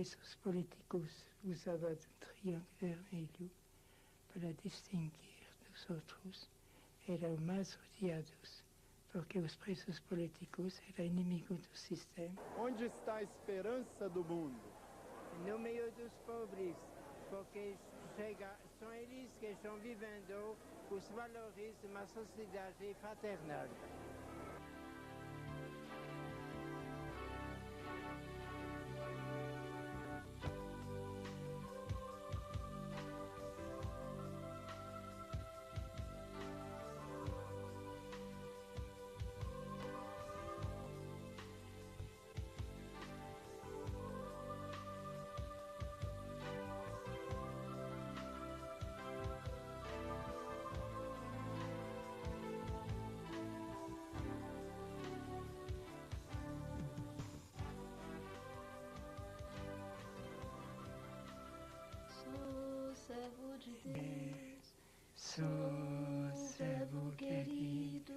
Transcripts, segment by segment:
presos políticos usavam um triângulo vermelho para distinguir dos outros. Eram mais odiados, porque os presos políticos eram inimigos do sistema. Onde está a esperança do mundo? No meio dos pobres, porque são eles que estão vivendo os valores de uma sociedade fraternal. Servo de Deus, Sou servo querido,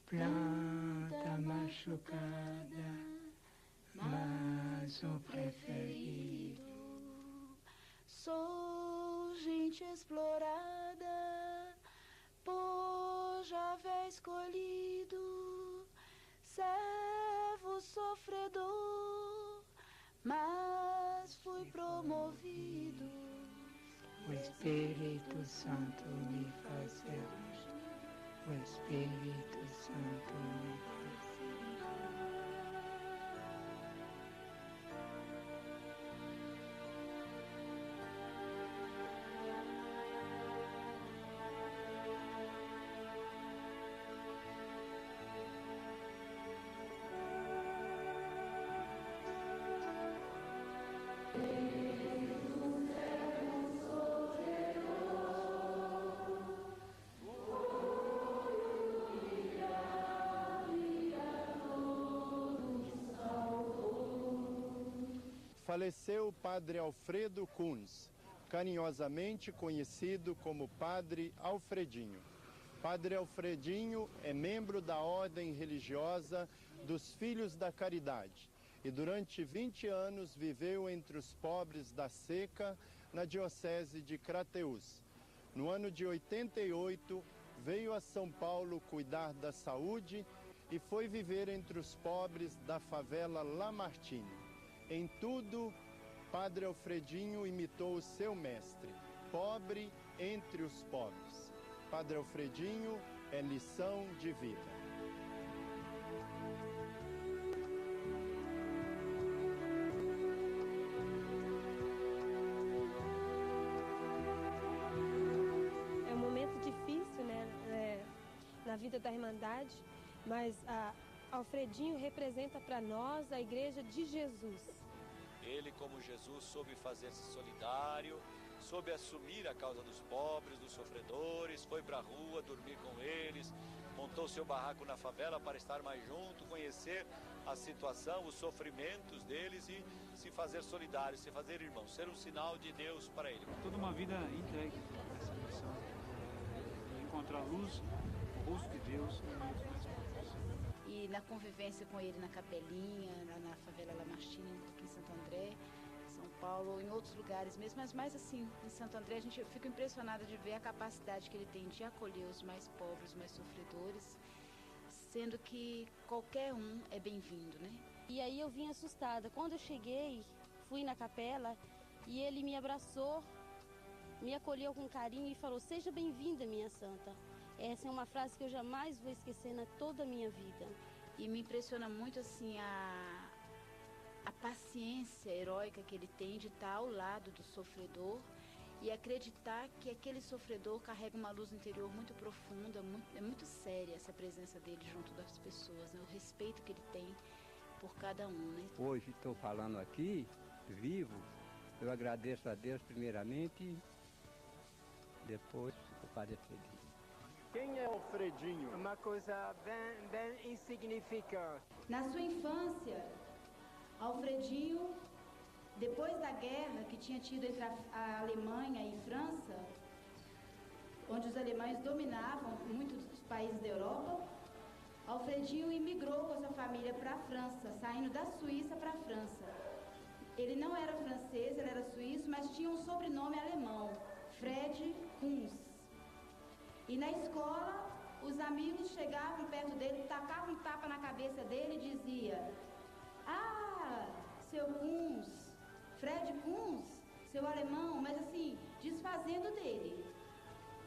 planta machucada, mas o preferido. sou gente explorada, por Javé escolhido, servo sofredor, mas fui promovido. O Espírito Santo me faz ser. O Espírito Santo me faz ser. Faleceu o padre Alfredo Kunz, carinhosamente conhecido como Padre Alfredinho. Padre Alfredinho é membro da ordem religiosa dos Filhos da Caridade e durante 20 anos viveu entre os pobres da Seca, na diocese de Crateús. No ano de 88, veio a São Paulo cuidar da saúde e foi viver entre os pobres da favela Lamartine. Em tudo, Padre Alfredinho imitou o seu mestre, pobre entre os pobres. Padre Alfredinho é lição de vida. É um momento difícil, né, na vida da Irmandade, mas Alfredinho representa para nós a Igreja de Jesus. Ele, como Jesus, soube fazer-se solidário, soube assumir a causa dos pobres, dos sofredores, foi para a rua dormir com eles, montou seu barraco na favela para estar mais junto, conhecer a situação, os sofrimentos deles e se fazer solidário, se fazer irmão, ser um sinal de Deus para ele. Toda uma vida entregue a essa missão, encontrar a luz, o rosto de Deus no meio dos mais pobres. E na convivência com ele na Capelinha, lá na favela Lamartine, aqui em Santo André, São Paulo, em outros lugares mesmo, mas mais assim, em Santo André, eu fico impressionada de ver a capacidade que ele tem de acolher os mais pobres, os mais sofredores, sendo que qualquer um é bem-vindo, né? E aí eu vim assustada. Quando eu cheguei, fui na capela e ele me abraçou, me acolheu com carinho e falou: "Seja bem-vinda, minha santa". Essa é uma frase que eu jamais vou esquecer na toda a minha vida. E me impressiona muito assim a paciência heróica que ele tem de estar ao lado do sofredor e acreditar que aquele sofredor carrega uma luz interior muito profunda, é muito séria essa presença dele junto das pessoas, né? O respeito que ele tem por cada um, né? Hoje estou falando aqui, vivo, eu agradeço a Deus primeiramente, depois o Padre Alfredinho. Quem é Alfredinho? Uma coisa bem insignificante. Na sua infância, Alfredinho, depois da guerra que tinha tido entre a Alemanha e França, onde os alemães dominavam muitos dos países da Europa, Alfredinho imigrou com a sua família para a França, saindo da Suíça para a França. Ele não era francês, ele era suíço, mas tinha um sobrenome alemão, Fred Kunz. E na escola, os amigos chegavam perto dele, tacavam um tapa na cabeça dele e dizia: "Ah, seu Kunz, Fred Kunz, seu alemão", mas assim, desfazendo dele.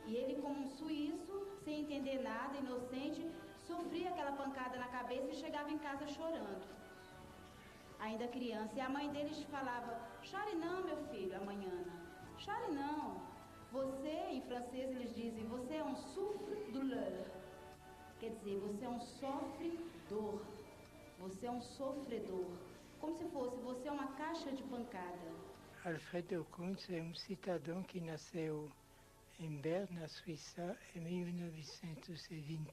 E ele, como um suíço, sem entender nada, inocente, sofria aquela pancada na cabeça e chegava em casa chorando. Ainda criança. E a mãe deles falava: "Chore não, meu filho, amanhã. Chore não. Você", em francês eles dizem, "você é um souffre-douleur". Quer dizer, você é um sofredor. Você é um sofredor. Como se fosse, você é uma caixa de pancada. Alfredo Kunz é um cidadão que nasceu em Berne, na Suíça, em 1920.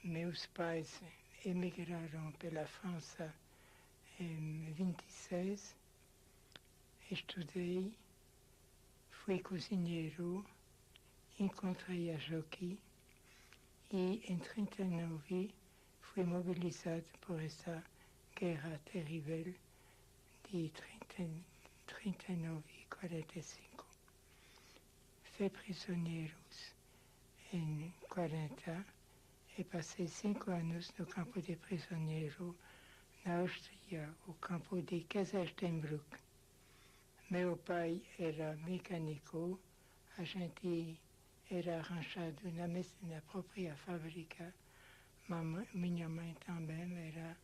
Meus pais emigraram pela França em 26. Estudei, fui cozinheiro, encontrei a Jockey e em 39 fui mobilizado por essa guerra terrível de 39 e 45. Fui prisioneiro em 40 e passei 5 anos no campo de prisioneiro na Áustria, o campo de Kaiserstenbrück. Meu pai era mecânico, a gente era arranjado na própria fábrica. Minha mãe também era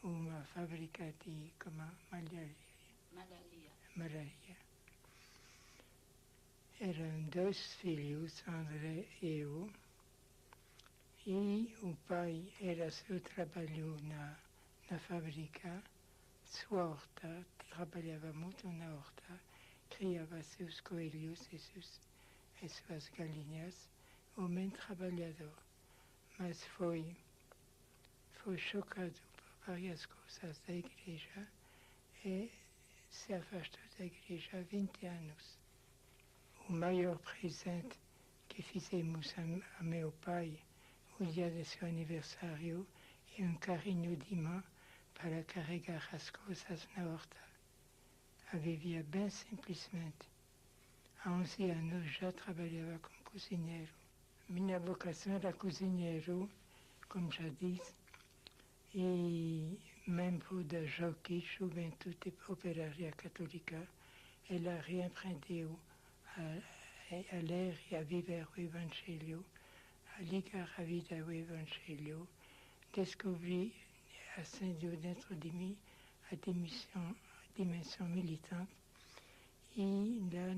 uma fábrica de malaria. Eram 2 filhos, André e eu, e o pai era seu trabalho na fábrica, sua horta, trabalhava muito na horta, criava seus coelhos e suas galinhas, homem trabalhador, mas foi chocado por várias coisas da igreja e se afastou da igreja há 20 anos. O maior presente que fizemos a meu pai, o dia de seu aniversário, é um carrinho de mão para carregar as coisas na horta. Eu vivia bem simplesmente. Há 11 anos já trabalhava como cozinheiro. Minha vocação era cozinheiro, como já disse, e membro da Jockey, Juventude Operária Católica. Ela reempreendeu a ler e a viver o Evangelho, a ligar a vida ao Evangelho. Descobri, acendeu dentro de mim a dimensão militante, e lá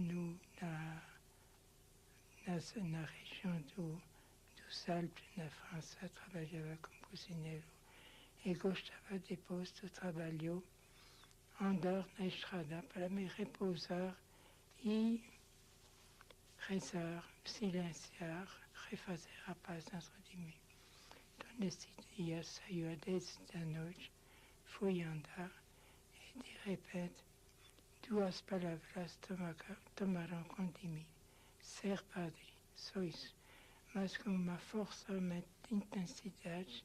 na região dos Alpes, na França, trabalhava como cozinheiro e gostava depois do trabalho andar na estrada para me repousar e rezar, silenciar, refazer a paz dentro de mim. Então, nesse dia, saiu às 10 da noite, fui andar e, de repente, 2 palavras tomaram conta de mim. Ser padre, só isso. Mas com uma força, uma intensidade,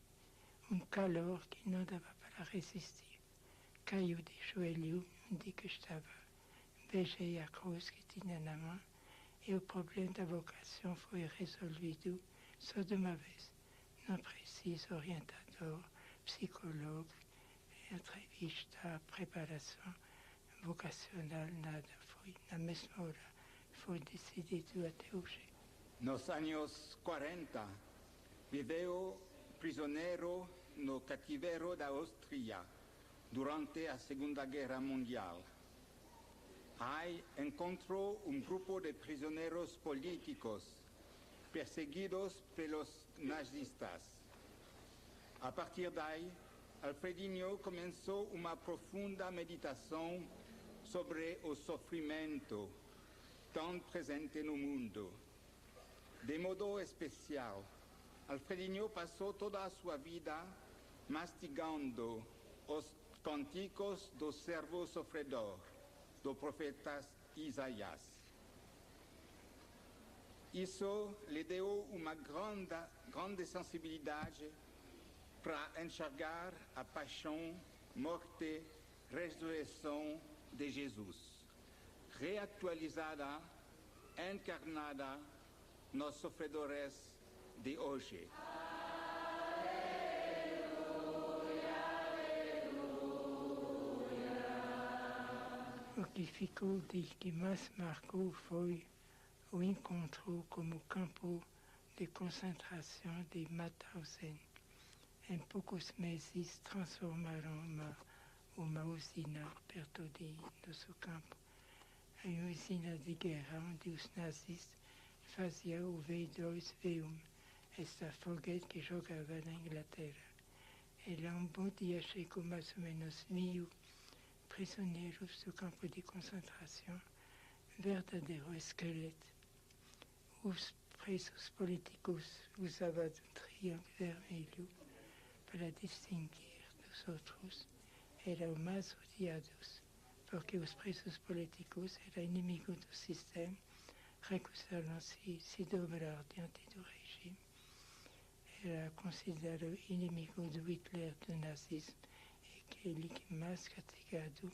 um calor que não dava para resistir. Caiu de joelho onde que estava. Beijei a cruz que tinha na mão e o problema da vocação foi resolvido só de uma vez. Não preciso orientador, psicólogo, entrevista, preparação vocacional, nada. Foi na mesma hora. Foi decidido até hoje. Nos anos 40, viveu prisioneiro no cativeiro da Áustria durante a Segunda Guerra Mundial. Aí encontrou um grupo de prisioneiros políticos perseguidos pelos nazistas. A partir daí, Alfredinho começou uma profunda meditação sobre o sofrimento tão presente no mundo. De modo especial, Alfredinho passou toda a sua vida mastigando os cânticos do servo sofredor, do profeta Isaías. Isso lhe deu uma grande sensibilidade para enxergar a paixão, morte, ressurreição de Jesus, reatualizada, encarnada nos sofredores de hoje. O que ficou que mais marcou foi o encontro como campo de concentração de Mauthausen. Em poucos meses transformaram uma usina perto de nosso campo, em usina de guerra onde os nazis faziam o V2, V1, esta foguete que jogava na Inglaterra. E lá um bom dia chegou mais ou menos 1000 prisioneiros do campo de concentração, verdadeiro esqueleto. Os presos políticos usavam um triângulo vermelho para distinguir dos outros. Eram mais odiados, porque os presos políticos eram inimigos do sistema, recusaram-se se dobrar diante do regime. Era considerado inimigo do Hitler, do nazismo, aquele que mais castigado,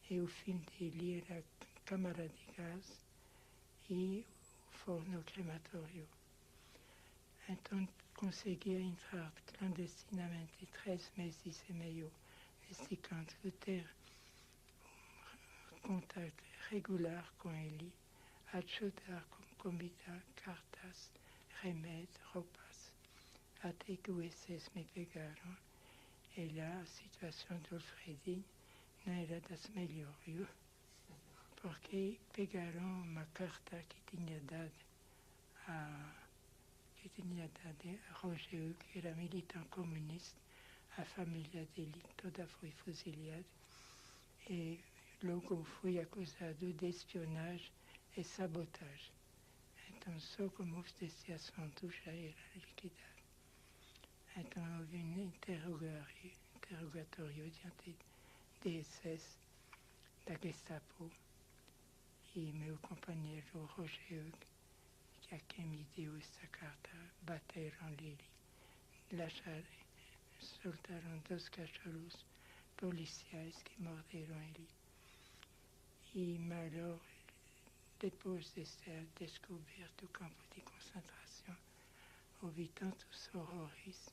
e o fim dele era a câmara de gás e o forno crematório. Então conseguia entrar clandestinamente 3 meses e meio nesse canto, ter um contato regular com ele, ajudar com comida, cartas, remédios, roupas, até que o SS me pegaram. E lá a situação do Alfredinho não era das melhores, viu? Porque pegaram uma carta que tinha dado a Roger, que era militante comunista. A família dele toda foi fuzilada e logo foi acusado de espionagem e sabotagem. Então, só como este assunto já era liquidado. Então, houve um interrogatório diante de SS, da Gestapo, e meu companheiro Roger, que a quem me deu esta carta, bateram nele, soltaram 2 cachorros policiais que morderam ele. E melhor, depois de ser descoberto o campo de concentração, houve tantos horrores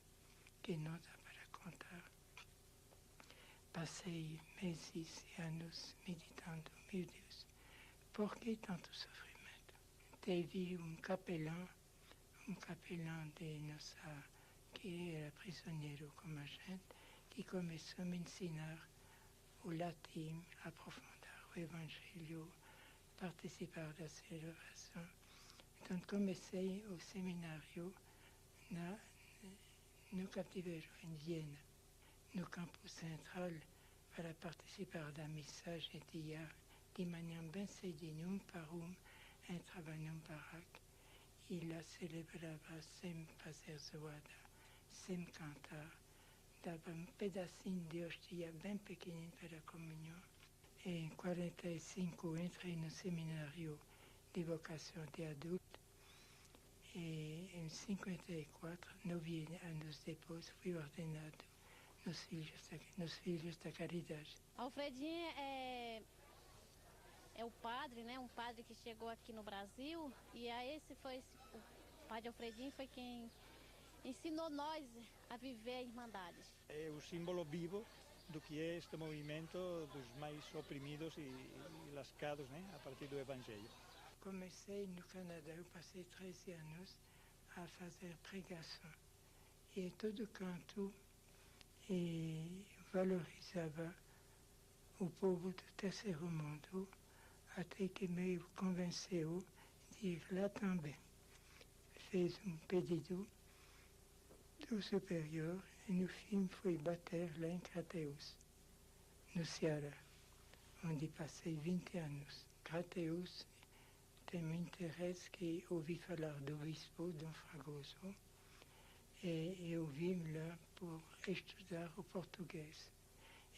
que não dá para contar. Passei meses e anos meditando, meu Deus, por que tanto sofrimento? Teve um capelão de nossa, que era prisioneiro como a gente, que começou a me ensinar o latim, aprofundar o evangelho, participar da celebração. Então comecei o seminário no cativeiro em Viena, no campus central, para participar da missa. Gente ia de manhã bem cedinho, para entrava num barraco e lá celebrava sem fazer zoada, sem cantar. Dava um pedacinho de hostia bem pequenino para a comunhão. Em 45 entrei no seminário de vocação de adulto. E em 54, 9 anos depois, fui ordenado nos Filhos da Caridade. Alfredinho é o padre, né? Um padre que chegou aqui no Brasil, e o padre Alfredinho foi quem ensinou nós a viver a Irmandade. É o símbolo vivo do que é este movimento dos mais oprimidos e lascados, né? A partir do Evangelho. Comecei no Canadá, eu passei 13 anos a fazer pregação. E em todo canto valorizava o povo do terceiro mundo, até que me convenceu de ir lá também. Fez um pedido do superior e no fim foi bater lá em Crateús, no Ceará, onde passei 20 anos. Crateús tem um interesse que ouvi falar do bispo Dom Fragoso e eu vim lá por estudar o português.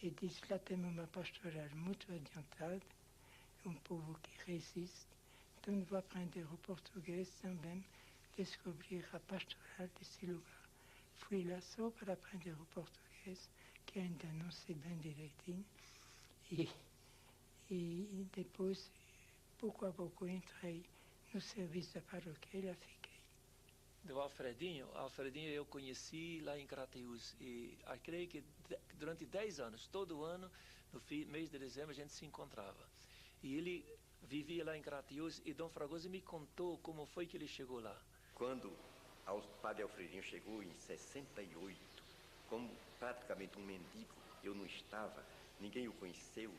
E disse, lá temos uma pastoral muito adiantada, um povo que resiste, então vou aprender o português também, descobrir a pastoral desse lugar. Fui lá só para aprender o português, que ainda não sei bem direitinho, E depois, pouco a pouco, entrei no serviço da paróquia e lá fiquei. Do Alfredinho eu conheci lá em Crateús e creio que durante 10 anos, todo ano, no mês de dezembro, a gente se encontrava. E ele vivia lá em Crateús e Dom Fragoso me contou como foi que ele chegou lá. Quando o padre Alfredinho chegou em 68, como praticamente um mendigo, eu não estava, ninguém o conheceu,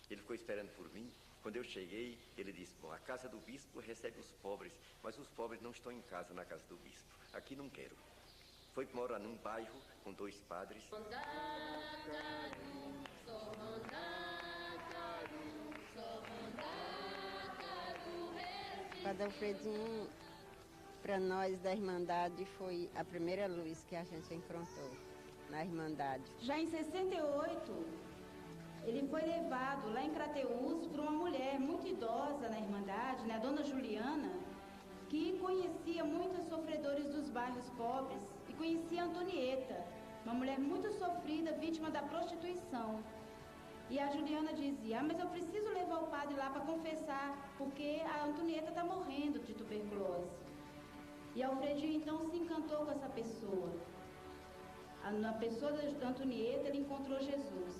ele ficou esperando por mim. Quando eu cheguei, ele disse, bom, a casa do bispo recebe os pobres, mas os pobres não estão em casa na casa do bispo. Aqui não quero. Foi morar num bairro com 2 padres. Padre Alfredinho, para nós da Irmandade, foi a primeira luz que a gente encontrou na Irmandade. Já em 68... ele foi levado lá em Crateús por uma mulher muito idosa na Irmandade, né, a dona Juliana, que conhecia muitos sofredores dos bairros pobres e conhecia a Antonieta, uma mulher muito sofrida, vítima da prostituição. E a Juliana dizia, mas eu preciso levar o padre lá para confessar, porque a Antonieta está morrendo de tuberculose. E Alfredinho então se encantou com essa pessoa. Na pessoa da Antonieta, ele encontrou Jesus.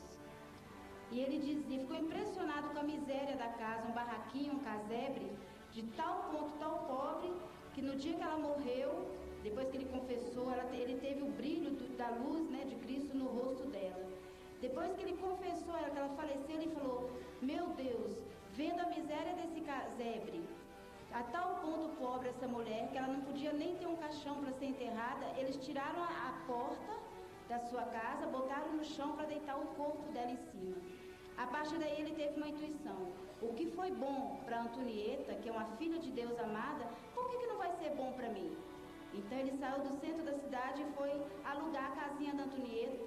E ele dizia, ficou impressionado com a miséria da casa, um barraquinho, um casebre, de tal ponto, tão pobre, que no dia que ela morreu, depois que ele confessou, ele teve o brilho da luz, né, de Cristo no rosto dela. Depois que ele confessou ela, que ela faleceu, ele falou, meu Deus, vendo a miséria desse casebre, a tal ponto pobre essa mulher, que ela não podia nem ter um caixão para ser enterrada, eles tiraram a porta da sua casa, botaram no chão para deitar o corpo dela em cima. A partir daí ele teve uma intuição. O que foi bom para Antonieta, que é uma filha de Deus amada, por que não vai ser bom para mim? Então ele saiu do centro da cidade e foi alugar a casinha da Antonieta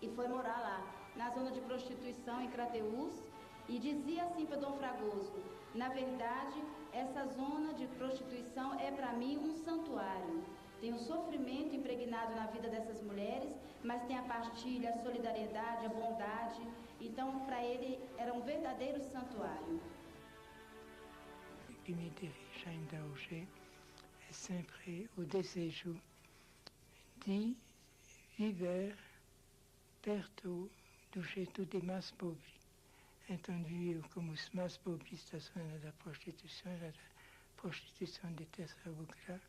e foi morar lá, na zona de prostituição em Crateús, e dizia assim para Dom Fragoso, na verdade, essa zona de prostituição é para mim um santuário. Tem o sofrimento impregnado na vida dessas mulheres, mas tem a partilha, a solidariedade, a bondade. Então, para ele, era um verdadeiro santuário. O que me dirige ainda hoje é sempre o desejo de viver perto do jeito de mais pobre. Então, viver como os mais pobres da zona da prostituição de terceiro grau.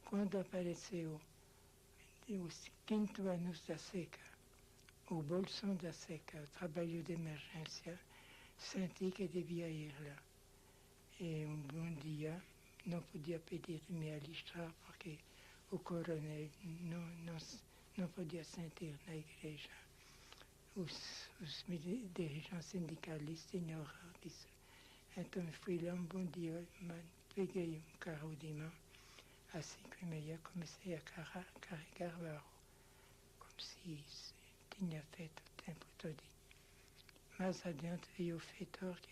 Quando apareceu os 5º anos da seca, o bolsão da seca, o trabalho de emergência, senti que devia ir lá. E um bom dia, não podia pedir de me alistar, porque o coronel não podia sentir na igreja. Os dirigentes sindicalistas tinham horror disso. Então fui lá um bom dia, peguei um carro de mão, às 5h30 comecei a carregar barro, como se tinha feito o tempo todo. Mais adiante veio o feitor que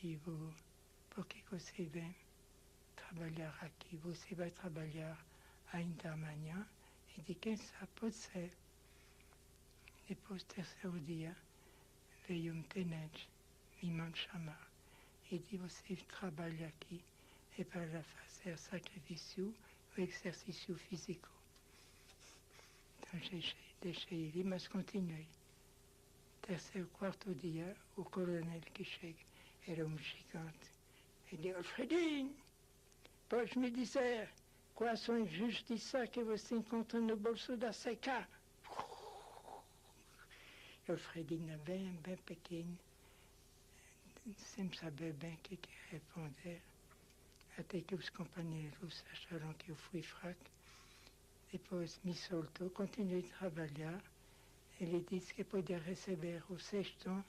disse, por que você vem trabalhar aqui? Você vai trabalhar ainda amanhã? E de quem sabe, pode ser. Depois, terceiro dia, veio um tenente me mandou chamar e disse, você trabalha aqui é para fazer sacrifício ou exercício físico. Então deixei ele, mas continuei. Terceiro, quarto dia, o coronel que chega era um gigante. Ele disse, Alfredinho, pode me dizer quais são as injustiças que você encontra no bolso da seca? Alfredinho, bem pequeno, sem saber bem o que responder. Até que os companheiros acharam que eu fui fraco. Depois me soltou, continuei a trabalhar. Ele disse que podia receber o sextão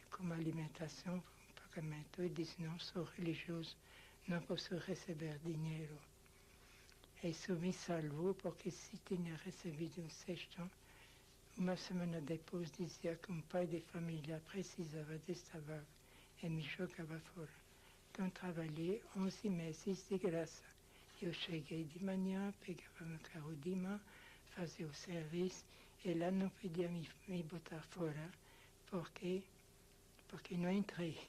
como alimentação, pagamento. Eu disse, não, sou religioso, não posso receber dinheiro. Isso me salvou, porque se tinha recebido um sextão, uma semana depois dizia que um pai de família precisava desta vaga e me jogava fora. Então trabalhei 11 meses de graça. Eu cheguei de manhã, pegava meu carro de mão, fazia o serviço, e lá não podia me botar fora, porque não entrei.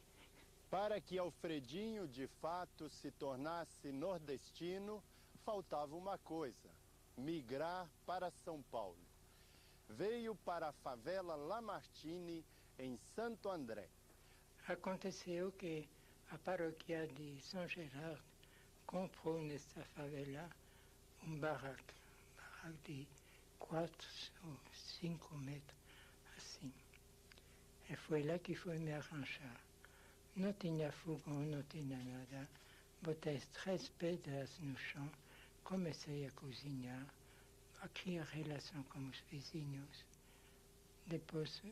Para que Alfredinho de fato se tornasse nordestino, faltava uma coisa: migrar para São Paulo. Veio para a favela Lamartine, em Santo André. Aconteceu que a paróquia de São Gerardo comprou nesta favela um barraco de 4 ou 5 metros, assim. E foi lá que foi me arranjar. Não tinha fogão, não tinha nada. Botei 3 pedras no chão, comecei a cozinhar, a criar relação com os vizinhos. Depois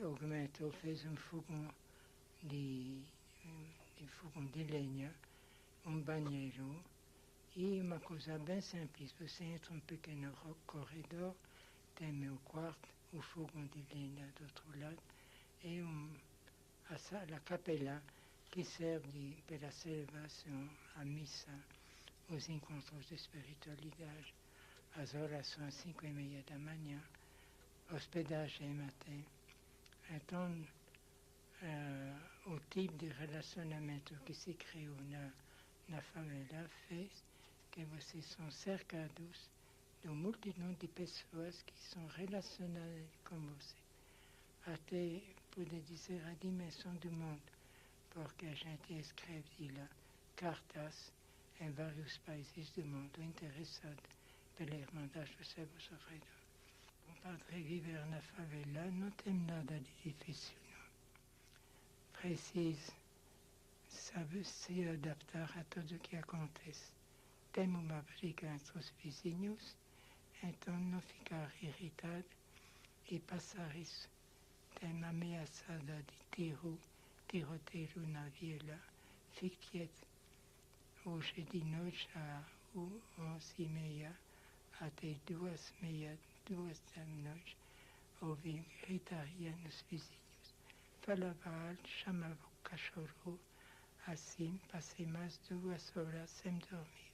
aumentou, fez um fogão de lenha, um banheiro e uma coisa bem simples. Você entra um pequeno corredor, tem meu quarto, o fogão de lenha do outro lado e a sala, a capela, que serve para celebração, a missa, os encontros de espiritualidade, as orações às 5h30 da manhã, hospedagem matin. Então, o tipo de relacionamento que se criou na favela fez que vocês são cercados de uma multidão de pessoas que são relacionadas com você. Até poder dizer a dimensão do mundo, porque a gente escreve lá cartas em vários países do mundo interessados pela Irmandade do Servo Sofredor. O padre viver na favela não tem nada de difícil, não. Precisa saber se adaptar a tudo o que acontece. Tem uma briga entre os vizinhos, então não ficar irritado e passar isso. Tem uma ameaçada de tiroteio na vila, fique quieto. Hoje de noite, às 11h30 até 2h30, 2 da noite, houve gritaria nos vizinhos. Falava alto, chamava o cachorro, assim passei mais 2 horas sem dormir.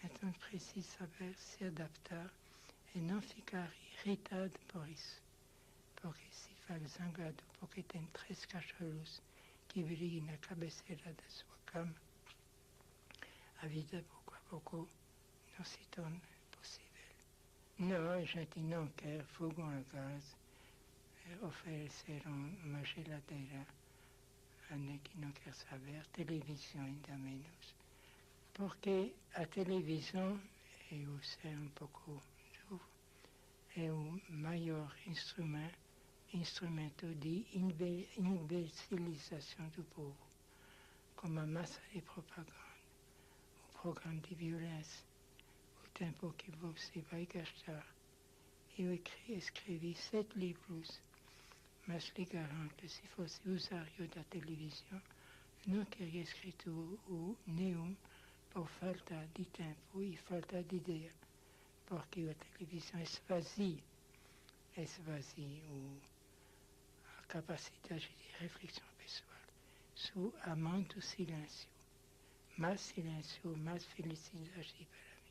Então preciso saber se adaptar e não ficar irritado por isso. Porque se faz zangado, porque tem 3 cachorros que brigam na cabeceira da sua cama, a vida pouco a pouco não se torna possível. Não, a gente não quer fogão a gás, ofereceram uma geladeira a que não quer saber, televisão ainda menos. Porque a televisão, eu sei um pouco novo, é o maior instrumento de imbecilização do povo, como a massa de propaganda, o programa de violência, o tempo que você vai gastar. Eu escrevi 7 livros, mas lhe garanto que se fosse usuário da televisão, não teria escrito nenhum por falta de tempo e falta de ideia, porque a televisão esvazia a capacidade de reflexão pessoal. Sou amante do silêncio. Mais silêncio, mais felicidade para mim.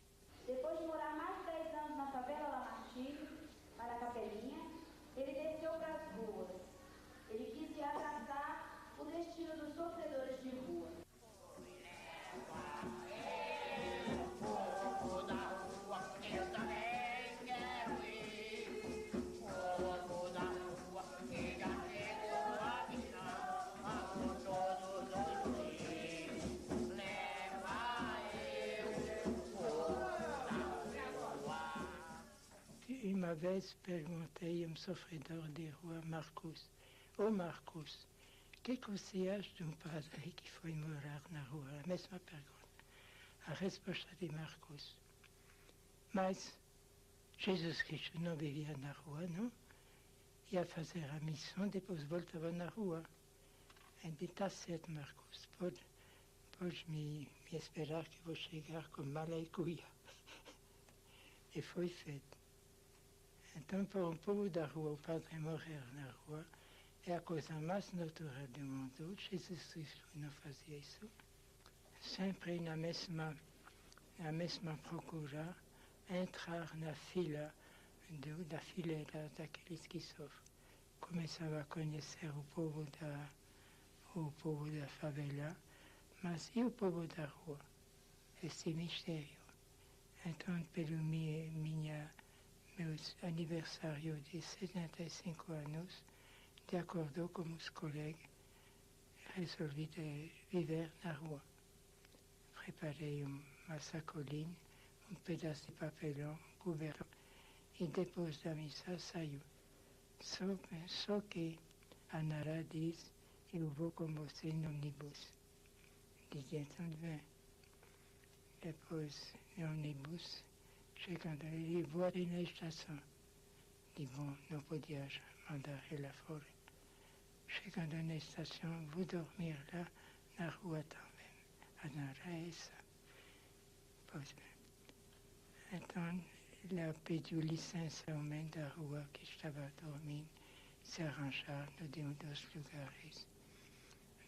Depois de morar mais de 10 anos na favela Lamartine, para a Capelinha, ele desceu para as ruas. Ele quis abraçar o destino dos sofredores de rua. Uma vez perguntei a um sofredor de rua, Marcos, Marcos, o que você acha de um padre que foi morar na rua? A mesma pergunta. A resposta de Marcos: mas Jesus Cristo não vivia na rua, não? Ia fazer a missão, depois voltava na rua. Ele está certo, Marcos, pode me esperar que vou chegar com mala e cuia. E foi feito. Então, para um povo da rua, o padre morrer na rua é a coisa mais natural do mundo. Jesus Cristo não fazia isso. Sempre na mesma procura, entrar na fila da fileira daqueles que sofrem. começava a conhecer o povo da favela, mas e o povo da rua? Esse mistério. Então, pelo meu aniversário de 75 anos, de acordo com os colegas, resolvi viver na rua. Preparei uma sacolinha, um pedaço de papelão, coberto, e depois da missa saiu. Só que a Nara diz, eu vou com você no ônibus. Dizia, então vem. Depois, no ônibus, chegando ali, vou ali na estação. Digo, bom, não podia mandar ela fora. Chegando na estação, vou dormir lá na rua também. A Nara é essa. Pois bem. Então, ela pediu licença ao homem da rua que estava dormindo, se arranjar de um dos lugares.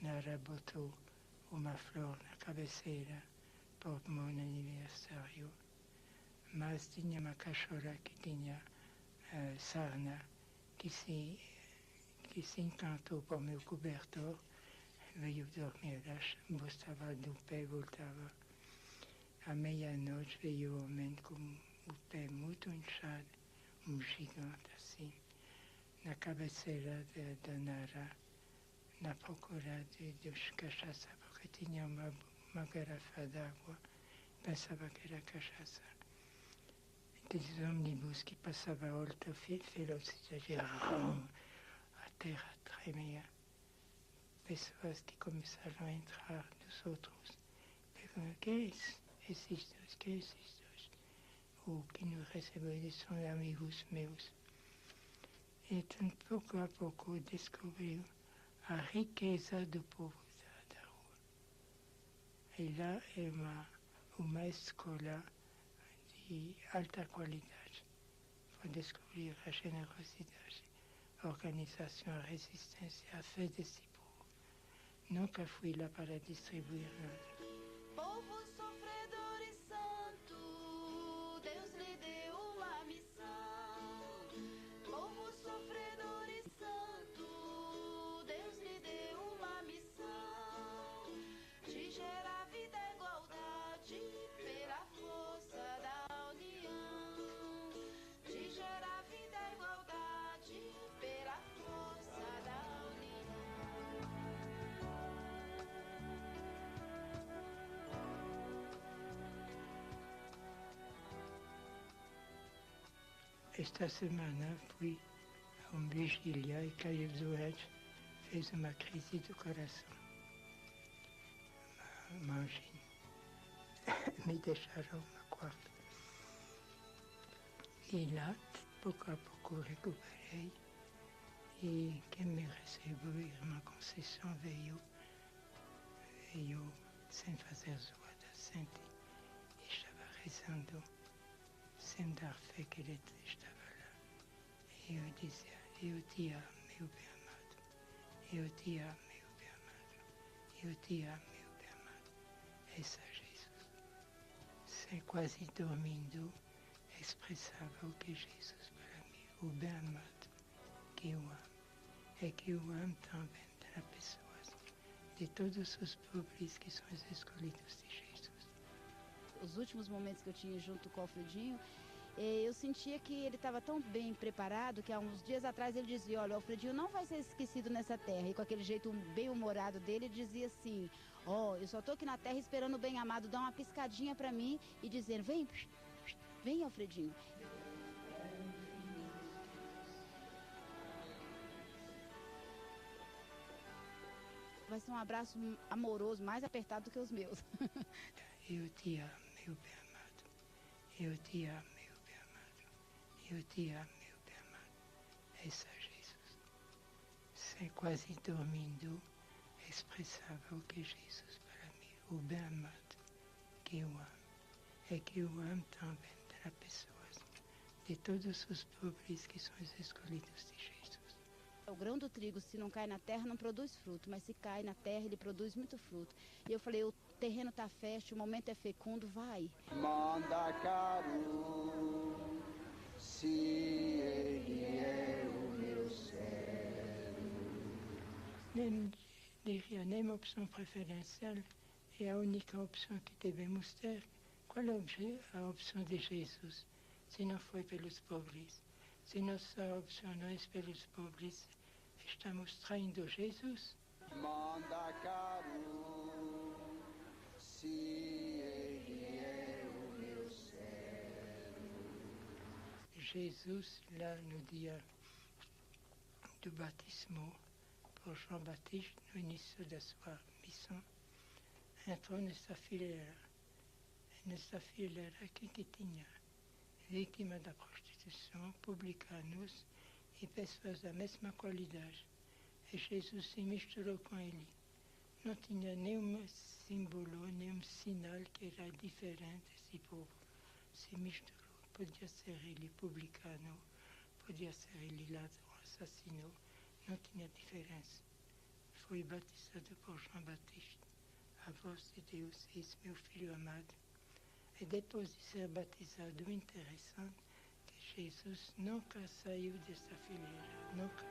Nara botou uma flor na cabeceira por meu aniversário, mas tinha uma cachorra que tinha sarna, que se encantou por meu cobertor, veio dormir lá, gostava do pé, voltava. À meia-noite veio o homem com o pé muito inchado, um gigante assim, na cabeceira da Nara, na procura de cachaça, porque tinha uma garrafa d'água, pensava que era cachaça. Aqueles ônibus que passavam a alta velocidade, a terra tremia. Pessoas que começaram a entrar dos outros, perguntam, que é isso? Esses dois, que é esses dois? O que nos recebeu, eles são amigos meus. Então, pouco a pouco, descobriu a riqueza do povo da rua. E lá é uma escola de alta qualidade. Para descobrir a generosidade, a organização, a resistência, a fé desse povo. Nunca fui lá para distribuir nada. Povo sofredor e santo, Deus lhe deu uma missão. Povo sofredor e santo, Deus lhe deu uma missão. De gerar vida e igualdade pela força da união. De gerar vida e igualdade pela força da união. Esta semana fui a um vigília e caiu doente, fez uma crise do coração. Uma angina. Me deixaram no quarto. E lá, pouco a pouco, recuperei. E quem me recebeu, Irmã Conceição, veio sem fazer zoada, sempre estava rezando, sem dar fé que ele estava lá. E eu dizia, eu te amo, meu bem amado. Eu te amo, meu bem amado. Eu te amo, meu bem amado. Esse é Jesus. Sem quase dormindo, expressava o que é Jesus para mim, o bem amado que eu amo. É que eu amo também das pessoas, de todos os pobres que são os escolhidos de Jesus. Os últimos momentos que eu tinha junto com o Alfredinho, eu sentia que ele estava tão bem preparado que há uns dias atrás ele dizia, olha, o Alfredinho não vai ser esquecido nessa terra. E com aquele jeito bem humorado dele, ele dizia assim, eu só estou aqui na terra esperando o bem amado dar uma piscadinha para mim e dizendo, vem Alfredinho. Vai ser um abraço amoroso, mais apertado do que os meus. Eu te amo, meu bem amado. Eu te amo, meu bem amado. Eu te amo, meu bem amado. Esse é Jesus. Sem quase dormindo, expressava o que é Jesus para mim, o bem amado que eu amo. É que eu amo também das pessoas, de todos os pobres que são os escolhidos de Jesus. O grão do trigo, se não cai na terra, não produz fruto, mas se cai na terra, ele produz muito fruto. E eu falei, o terreno está fértil, o momento é fecundo, vai. Manda caro, se ele é o meu céu. diria nem uma opção preferencial, é a única opção que devemos ter. Qual é a opção de Jesus? Se não foi pelos pobres, se nossa opção não é pelos pobres, estamos traindo Jesus. Manda caro, se ele é o meu servo. Jesus, lá no dia do batismo por João Batista, no início da sua missão, entrou nessa fileira. Nessa fileira aqui que tinha vítima da prostituição, publicanos e pessoas da mesma qualidade. E Jesus se misturou com ele. Não tinha nenhum símbolo, nenhum sinal que era diferente desse povo. Se misturou. Podia ser ele publicano, podia ser ele ladrão, assassino. Não tinha diferença. Foi batizado por João Batista. A voz de Deus, esse meu filho amado. E depois de ser batizado, interessante que Jesus nunca saiu dessa fileira, nunca.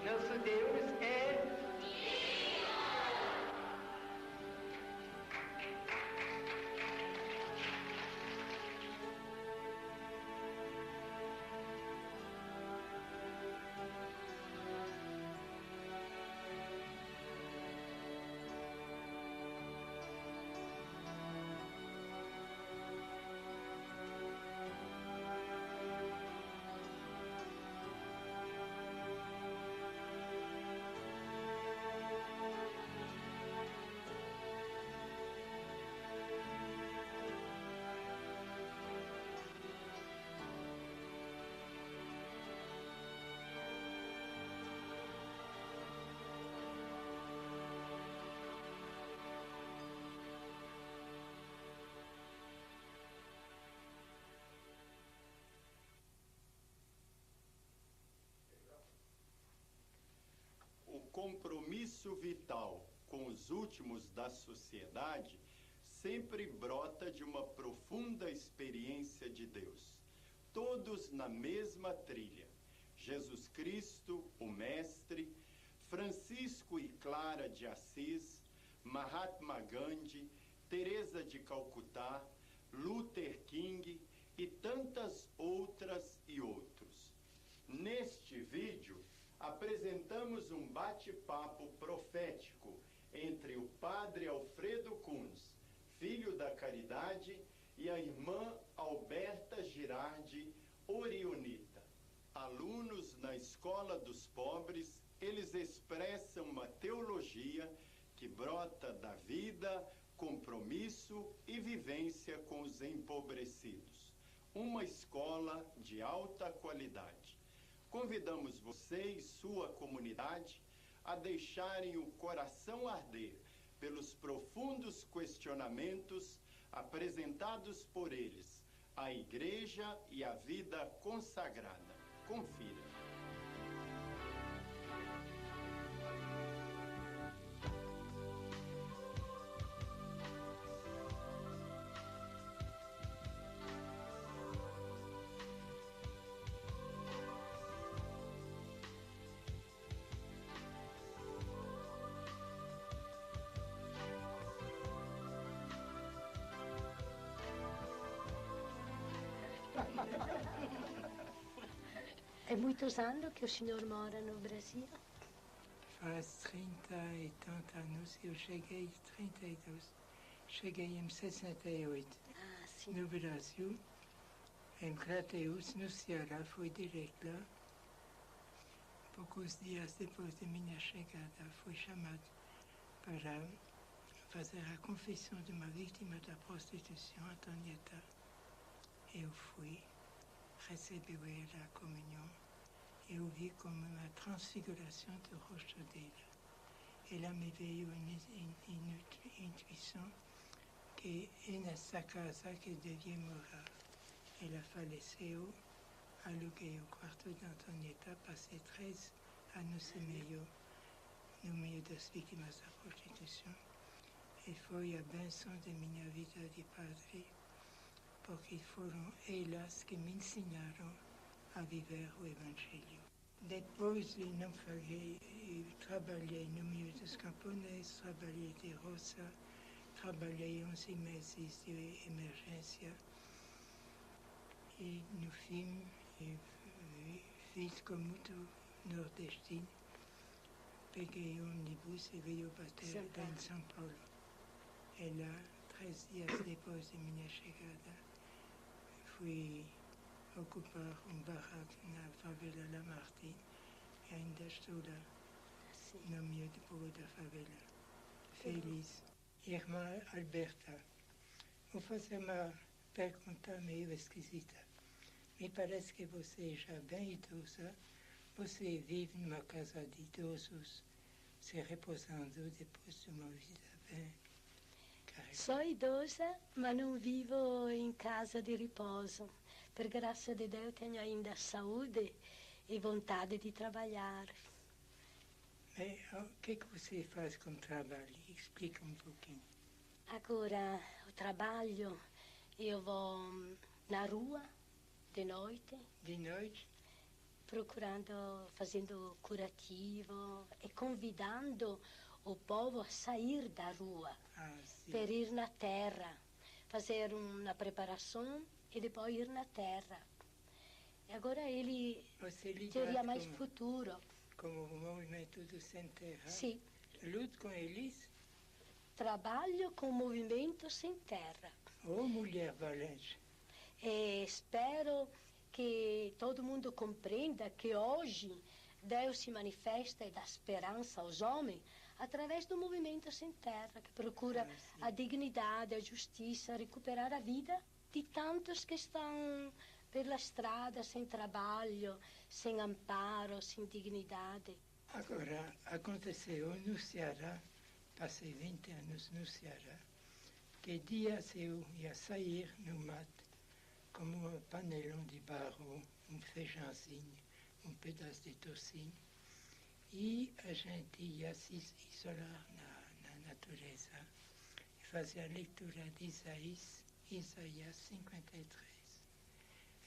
Nosso Deus é o compromisso vital com os últimos da sociedade sempre brota de uma profunda experiência de Deus. Todos na mesma trilha. Jesus Cristo, o Mestre, Francisco e Clara de Assis, Mahatma Gandhi, Teresa de Calcutá, Luther King e tantas outras e outros. Neste vídeo, apresentamos um bate-papo profético entre o padre Alfredo Kunz, filho da Caridade, e a irmã Alberta Girardi, orionita. Alunos na Escola dos Pobres, eles expressam uma teologia que brota da vida, compromisso e vivência com os empobrecidos. Uma escola de alta qualidade. convidamos você e sua comunidade a deixarem o coração arder pelos profundos questionamentos apresentados por eles, à Igreja e à vida consagrada. Confira. É muitos anos que o senhor mora no Brasil? Faz 30 e tantos anos. Eu cheguei em 32. Cheguei em 68. No Brasil, em Crateús, no Ceará, fui direto lá. Poucos dias depois de minha chegada, fui chamado para fazer a confissão de uma vítima da prostituição, Antonieta. Eu fui, recebeu ela a comunhão. Eu vi como uma transfiguração do rosto dela. Ela me veio em intuição que é nessa casa que devia morar. Ela faleceu, aluguei o quarto de Antonieta, passei 3 anos e meio no meio das vítimas da prostituição. E foi a bênção de minha vida de padre, porque foram elas que me ensinaram a viver o Evangelho. Depois de naufraguei, trabalhei no meio dos camponeses, trabalhei de roça, trabalhei 11 meses de emergência e, no fim, fiz como muito nordestino. Peguei o ônibus e veio bater lá em São Paulo. E lá, 3 dias depois de minha chegada, fui ocupar barraco na favela Lamartine e ainda estou lá, no meio do povo da favela. Feliz. Irmã Alberta, vou fazer uma pergunta meio esquisita. Me parece que você já bem idosa, você vive numa casa de idosos, se repousando depois de uma vida bem carregada. Sou idosa, mas não vivo em casa de repouso. Per grazia di Dio tenho ainda saúde e vontade de trabalhar. Mas o que você faz com o trabalho? Explica um pouquinho. Agora, o trabalho, eu vou na rua de noite. De noite? Procurando, fazendo curativo e convidando o povo a sair da rua, per ir na terra, fazer uma preparação e depois ir na terra. E agora ele teria mais futuro. Como o movimento do Sem Terra? Sim. Luta com eles? Trabalho com o movimento Sem Terra. Oh, mulher valente. E espero que todo mundo compreenda que hoje Deus se manifesta e dá esperança aos homens através do movimento Sem Terra, que procura a dignidade, a justiça, recuperar a vida de tantos que estão pela estrada sem trabalho, sem amparo, sem dignidade. Agora, aconteceu no Ceará, passei 20 anos no Ceará, que dias eu ia sair no mato, como um panelão de barro, um feijãozinho, um pedaço de tocinho, e a gente ia se isolar na natureza e fazer a leitura de Isaías 53.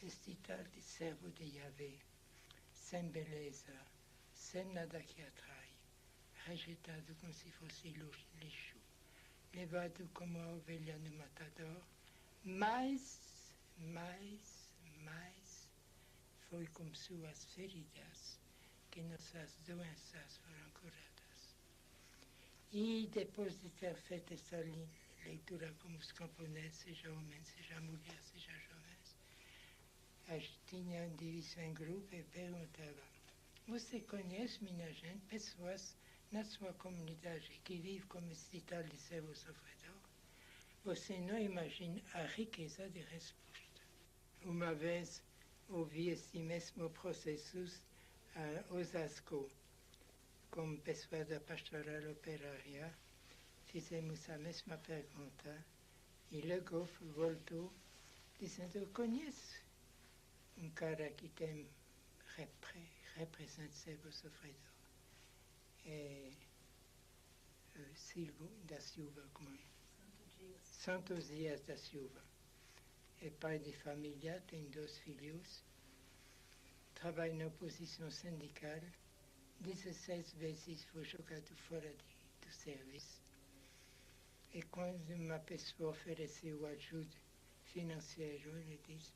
Este tal de servo de Yahvé, sem beleza, sem nada que atrai, rejeitado como se fosse lixo, levado como a ovelha no matador, mas foi com suas feridas que nossas doenças foram curadas. E depois de ter feito essa leitura como os camponeses, seja homem, seja mulher, seja jovens, a gente tinha divisão em grupo e perguntava: você conhece, minha gente, pessoas na sua comunidade que vivem como esse tal de servo sofredor? Você não imagina a riqueza de resposta. Uma vez ouvi esse mesmo processo a Osasco, como pessoa da Pastoral Operária, fizemos a mesma pergunta e Le Goff voltou dizendo: eu conheço um cara que tem representa servo sofredor. É Silvio da Silva, como é? Santos Dias da Silva. É pai de família, tem 2 filhos, trabalha na oposição sindical, 16 vezes foi jogado fora do serviço. E quando uma pessoa ofereceu ajuda financeira, ele disse: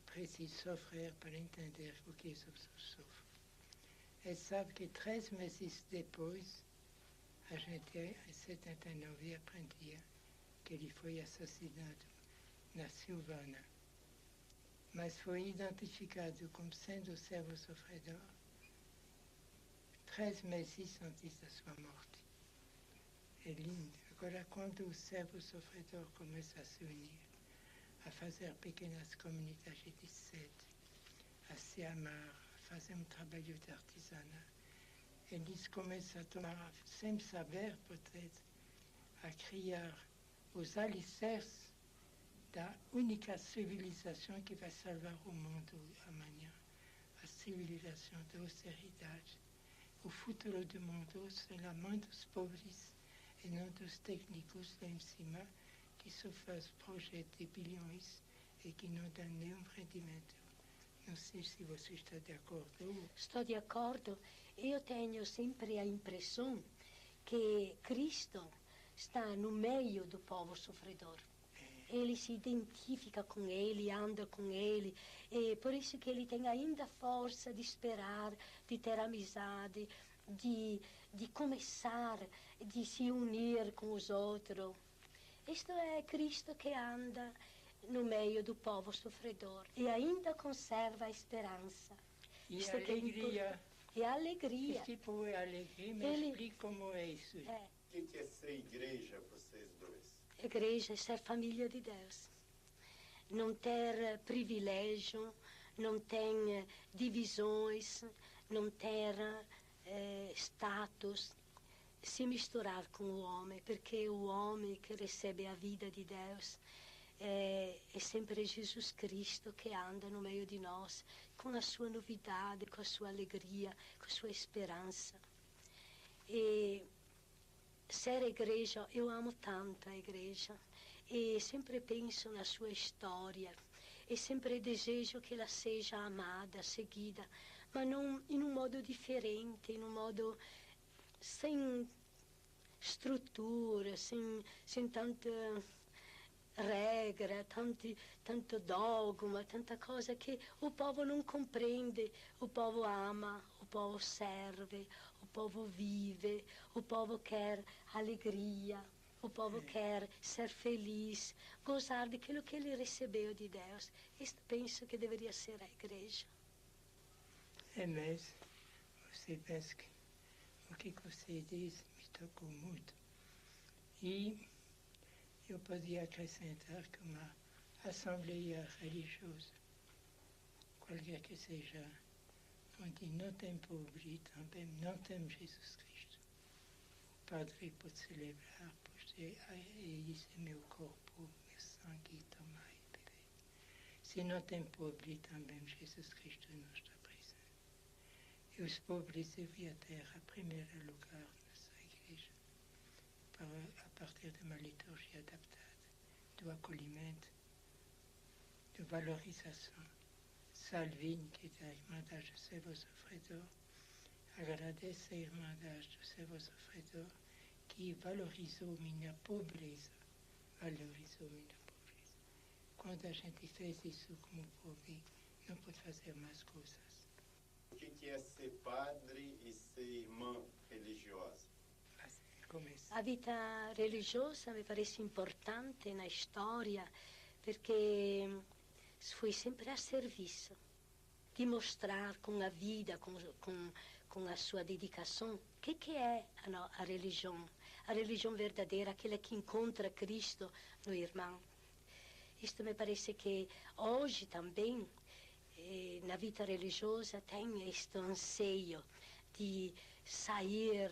preciso sofrer para entender o que eu sofro. Ele sabe que 3 meses depois, a gente, em 79, aprendia que ele foi assassinado na Silvana, mas foi identificado como sendo servo sofredor 3 meses antes da sua morte. É lindo. Agora, quando o servo sofredor começa a se unir, a fazer pequenas comunidades de sede, a se amar, a fazer um trabalho de artesanato, eles começam a tomar, sem saber, peut-être, a criar os alicerces da única civilização que vai salvar o mundo amanhã, a civilização da austeridade. O futuro do mundo será a mão dos pobres e não dos técnicos lá em cima, que só faz projetos de bilhões e que não dão nenhum rendimento. Não sei se você está de acordo. Estou de acordo. Eu tenho sempre a impressão que Cristo está no meio do povo sofredor. Ele se identifica com ele, anda com ele, e por isso que ele tem ainda força de esperar, de ter amizade, de começar, de se unir com os outros. Isto é Cristo que anda no meio do povo sofredor e ainda conserva a esperança. E a alegria. E a alegria. Que tipo é alegria? Me explique como é isso. O que é ser igreja para vocês dois? Igreja é ser família de Deus. Não ter privilégio, não ter divisões, não ter status, se misturar com o homem, porque o homem que recebe a vida de Deus é sempre Jesus Cristo que anda no meio de nós, com a sua novidade, com a sua alegria, com a sua esperança. E ser igreja, eu amo tanto a igreja, e sempre penso na sua história, e sempre desejo que ela seja amada, seguida, mas não em um modo diferente, em um modo sem estrutura, sem tanta regra, tanto dogma, tanta coisa que o povo não compreende. O povo ama, o povo serve, o povo vive, o povo quer alegria, o povo quer ser feliz, gozar daquilo que ele recebeu de Deus. Isto penso que deveria ser a igreja. É mesmo. Você pensa que o que você diz me tocou muito. E eu podia acrescentar que uma assembleia religiosa, qualquer que seja, onde não tem pobre, também não tem Jesus Cristo. O padre pode celebrar, pode dizer: isso é meu corpo, meu sangue, tomai e bebei. Se não tem pobre, também Jesus Cristo não está presente. E os pobres deveriam ter, em primeiro lugar, na sua igreja, a partir de uma liturgia adaptada, do acolhimento, de valorização. Salvini, que é da Irmandade do Servo Sofredor, agradece a Irmandade do Servo Sofredor, que valorizou minha pobreza, Quando a gente fez isso como pobre, não pode fazer mais coisas. O que é ser padre e ser irmã religiosa? A vida religiosa me parece importante na história, porque foi sempre a serviço, de mostrar com a vida, com a sua dedicação, o que é a religião. A religião verdadeira, aquela que encontra Cristo no irmão. Isto me parece que hoje também na vida religiosa tem este anseio de sair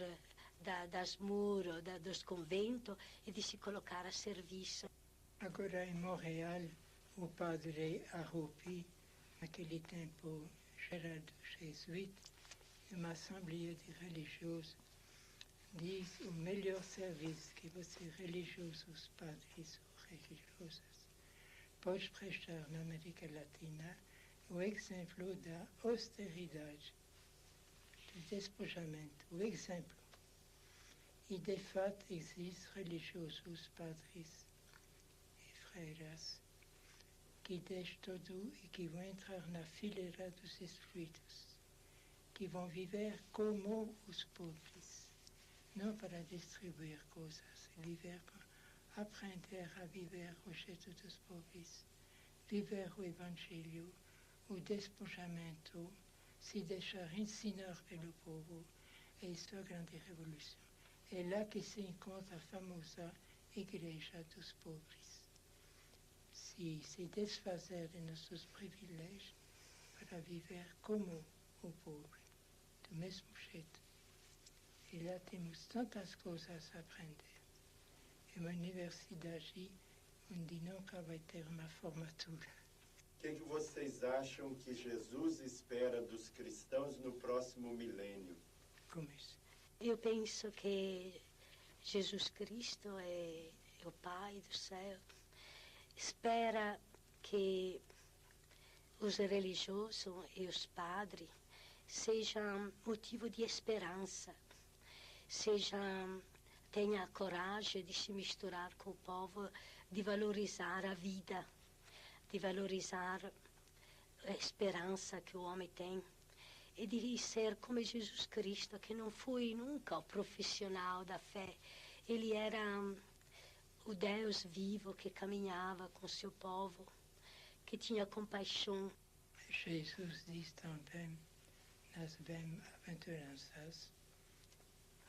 das muros, dos conventos e de se colocar a serviço. Agora, em Montreal, o padre Arrupi, naquele tempo gerado jesuíta, uma assembleia de religiosos, diz o melhor serviço que você, religiosos, padres ou religiosas, pode prestar na América Latina, o exemplo da austeridade, do despojamento, o exemplo. E, de fato, existem religiosos, padres e freiras, que deixam tudo e que vão entrar na fileira dos excluídos, que vão viver como os pobres, não para distribuir coisas, viver para aprender a viver o jeito dos pobres, viver o Evangelho, o despojamento, se deixar ensinar pelo povo. É isso a grande revolução. É lá que se encontra a famosa Igreja dos Pobres. Se desfazer de nossos privilégios para viver como o pobre, do mesmo jeito. E lá temos tantas coisas a aprender. É uma universidade onde nunca vai ter uma formatura. O que vocês acham que Jesus espera dos cristãos no próximo milênio? Como isso? Eu penso que Jesus Cristo é o Pai do céu. Espera que os religiosos e os padres sejam motivo de esperança, tenham a coragem de se misturar com o povo, de valorizar a vida, de valorizar a esperança que o homem tem. E de ser como Jesus Cristo, que não foi nunca o profissional da fé. Ele era o Deus vivo que caminhava com seu povo, que tinha compaixão. Jesus diz também nas bem-aventuranças,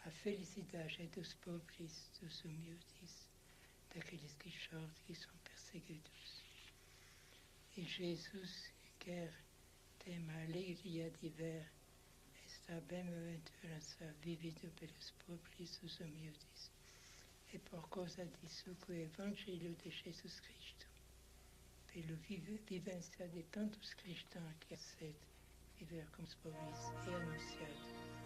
a felicidade é dos pobres, dos humildes, daqueles que choram, que são perseguidos. E Jesus quer ter uma alegria de ver esta bem-aventurança vivida pelos pobres, os humildes. É por causa disso que o Evangelho de Jesus Cristo, pela vivência de tantos cristãos que aceitam viver com os pobres, é anunciado.